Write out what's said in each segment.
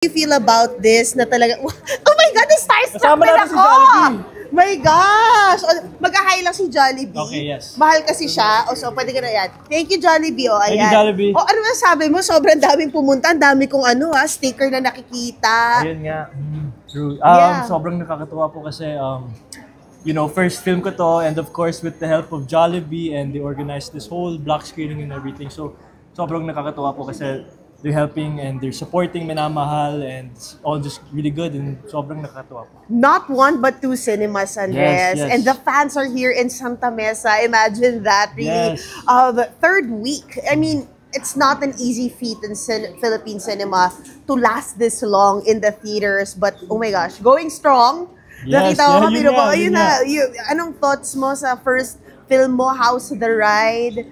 you feel about this na talaga, oh my God, starstruck Kasama din natin si ako! Jollibee. My gosh! Mag-hi lang si Jollibee. Okay, yes. Mahal kasi siya. O, so, pwede ka na yan. Thank you, Jollibee. O, ayan. Thank you, Jollibee. O, ano masabi mo? Sobrang daming pumunta. Ang dami kong sticker na nakikita. Ayun nga. True. Yeah. Sobrang nakakatuwa po kasi, you know, first film ko to, and of course with the help of Jollibee, and they organized this whole block screening and everything. So, sobrang nakakatuwa po kasi they're helping and they're supporting Minamahal, and it's all just really good, and sobrang nakakatuwa po. Not one but two cinemas, Andres. Yes. And the fans are here in Santa Mesa. Imagine that, really. Yes. Third week. I mean, it's not an easy feat in Philippine cinema to last this long in the theaters. But, oh my gosh, going strong. Yes, Nakita ko, yun nga, ayun yun na. nga. Anong thoughts mo sa first film mo, House of the Ride?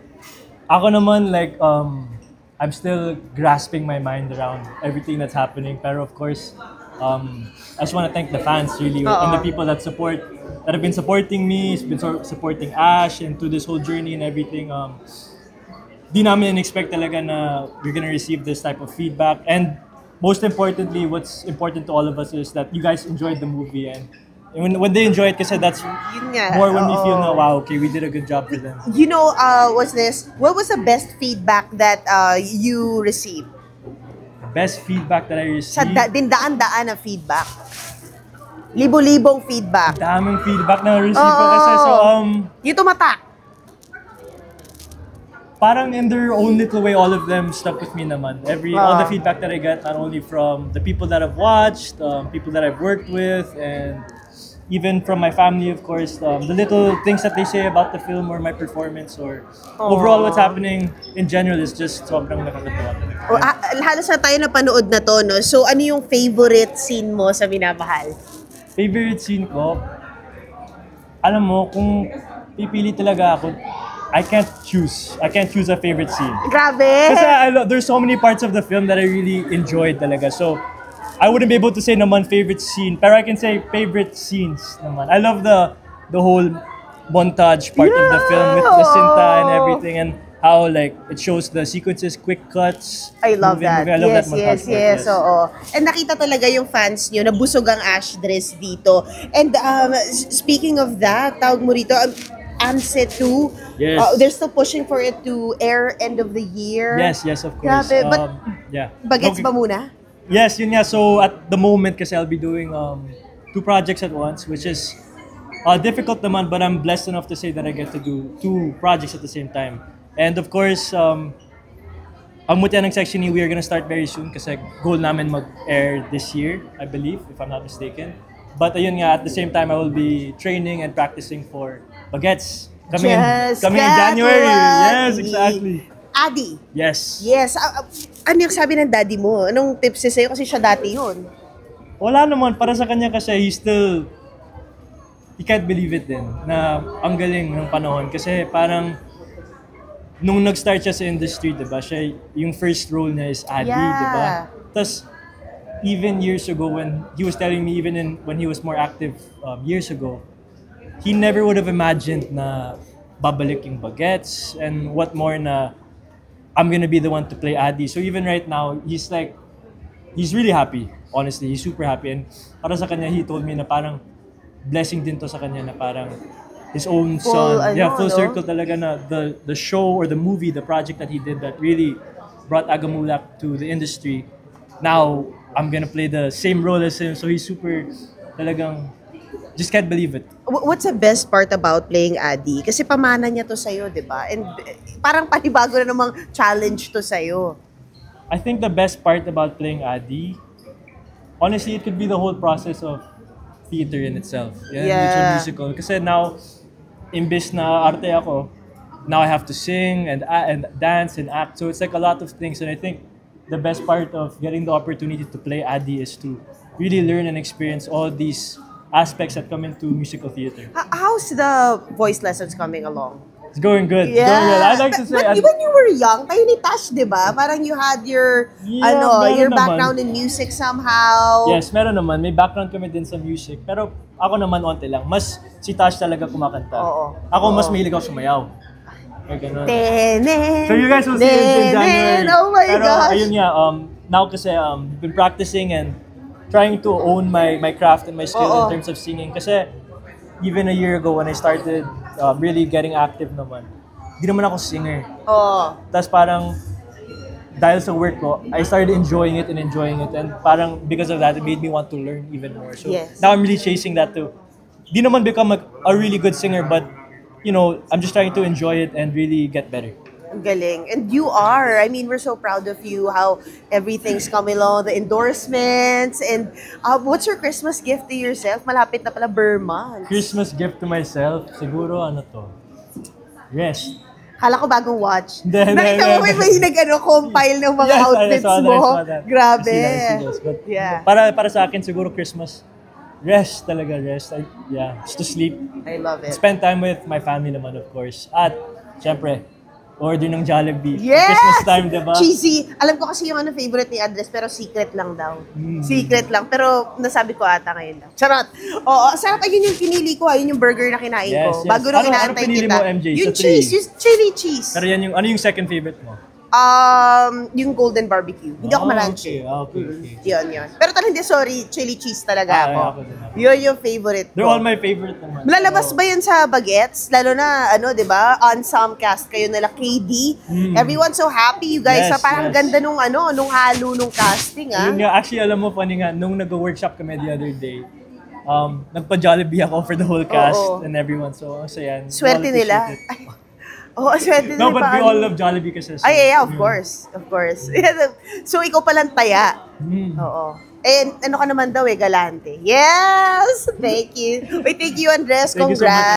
Ako naman, like, I'm still grasping my mind around everything that's happening. Pero of course, I just want to thank the fans really, and the people that have been supporting me, supporting Ash, and through this whole journey and everything. Di namin expect talaga na we're gonna receive this type of feedback. And most importantly, what's important to all of us is that you guys enjoyed the movie, and when they enjoy it, kasi that's Yun nga, more when we feel na, wow, okay, we did a good job for them. You know, what was the best feedback that you received? Best feedback that I Sa received. daan na feedback. Libo-libong feedback. Daming feedback na receive ko kasi Yung tumatak. parang in their own little way, all of them stuck with me naman. All the feedback that I got, not only from the people that I've watched, people that I've worked with, and even from my family, of course, the little things that they say about the film or my performance, or overall what's happening in general is just sobrang nakakatawa. Halos na tayo napanood na to, no? So, ano yung favorite scene mo sa Minamahal? Favorite scene ko? Alam mo, kung pipili talaga ako, I can't choose a favorite scene. Grabe! Kasi there's so many parts of the film that I really enjoyed talaga. So, I wouldn't be able to say naman favorite scene, pero I can say favorite scenes naman. I love the whole montage part of the film with the Cinta and everything, and how like it shows the sequences, quick cuts. I love that. I love that montage part. Yes. Oo. And nakita talaga yung fans nyo na busog ang Ash dress dito. And speaking of that, tawag mo rito, Anse 2, Yes. they're still pushing for it to air end of the year. Yes, of course. Grabe, but yeah. Bagets Okay. ba muna? Yes, yun nga. So at the moment, kasi I'll be doing 2 projects at once, which is difficult naman, but I'm blessed enough to say that I get to do 2 projects at the same time. And of course, ang mutya ng Section E, we are gonna start very soon kasi goal namin mag-air this year, I believe, if I'm not mistaken. But ayun nga, at the same time, I will be training and practicing for Bagets. Coming in January. Yes, exactly. Adi. Yes. Yes. Ano yung sabi ng daddy mo? Anong tips niya sa'yo? Kasi siya dati yun. Wala naman. Para sa kanya kasi he can't believe it din na ang galing ng panahon. Kasi parang nung nag-start siya sa industry, diba? Siya, yung first role niya is Adi, diba? Tapos, even years ago when he was telling me, when he was more active years ago, he never would have imagined na babalik yung Bagets, and what more na I'm gonna be the one to play Adi. So even right now, he's really happy. Honestly, he's super happy. And para sa kanya, he told me na parang blessing din to sa kanya na parang his own son. Full circle talaga na the show or the movie, the project that he did that really brought Agamulak to the industry. Now, I'm gonna play the same role as him. So he's super talagang just can't believe it. What's the best part about playing Adi? Kasi pamana niya to sa'yo, di ba? And parang panibago na namang challenge to sa'yo. I think the best part about playing Adi, honestly, it could be the whole process of theater in itself. Yeah. Musical. Kasi now, imbes na arte ako, now I have to sing and dance and act. So it's like a lot of things. And I think the best part of getting the opportunity to play Adi is to really learn and experience all these aspects that come into musical theater. How's the voice lessons coming along? It's going good. Yeah. It's going good. I'd like to say... But when you were young, kayo ni Tash, di ba? Parang you had your your background in music somehow. Yes, meron naman. May background kami din sa music. Pero ako naman, onte lang. Mas si Tash talaga kumakanta. Ako mas mahilig ako sumayaw. Ganun. So you guys will see it in January. Oh my Pero gosh. ayun nga, now kasi been practicing and trying to own my craft and my skill Oo. in terms of singing. Kasi even a year ago when I started really getting active naman, di naman ako singer. Oo. Tapos parang dahil sa work ko, I started enjoying it and parang because of that, it made me want to learn even more. So Yes. now I'm really chasing that too. Di naman become a really good singer, but you know, I'm just trying to enjoy it and really get better. Ang galing. And you are. I mean, we're so proud of you, how everything's coming along, the endorsements, and what's your Christmas gift to yourself? Malapit na pala Burma. Christmas gift to myself, siguro ano to? Rest. Hala ko bagong watch. Hindi, Nakita mo may compile ng mga outfits I mo. saw that. Grabe. I see that. But Yeah. para sa akin, siguro Christmas, rest talaga, rest. Just to sleep. I love it. Spend time with my family naman, of course. At, syempre, order ng Jollibee. Yes! Christmas time, diba? Cheesy. Alam ko kasi yung favorite ni Andres, pero secret lang daw. Secret lang. Pero nasabi ko ata ngayon lang. Charot. Oo, sarap. Ayun yung pinili ko. Ayun yung burger na kinain ko. Yes. Bago nung Ano inaantay pinili kita. mo, MJ? Yung Sa cheese. three? Yung chili cheese. Pero yan ano yung second favorite mo? Yung golden barbecue. Hindi ako maranchi. Okay. Yun. Pero talagang hindi, sorry. Chili cheese talaga ako. Ako din. Yun yung favorite They're ko. all my favorite naman. Lalabas ba yun sa bagets? Lalo na, di ba? Ensemble cast kayo nila, KD. Everyone's so happy, you guys. Yes, Parang yes. ganda nung halo nung casting, Yun nga, actually, alam mo, funny nga, nung nag-workshop kami the other day, nagpa-Jollibee ako for the whole cast Oo. and everyone. So, ang saya. Swerte nila. Swerte nila. No, but we all love Jollibee kasi. So, Yeah, of course. Of course. So, ikaw palang taya. Oo. And ano ka naman daw galante. Yes! Thank you. Wait, thank you, Andres. Thank you so much. Congrats.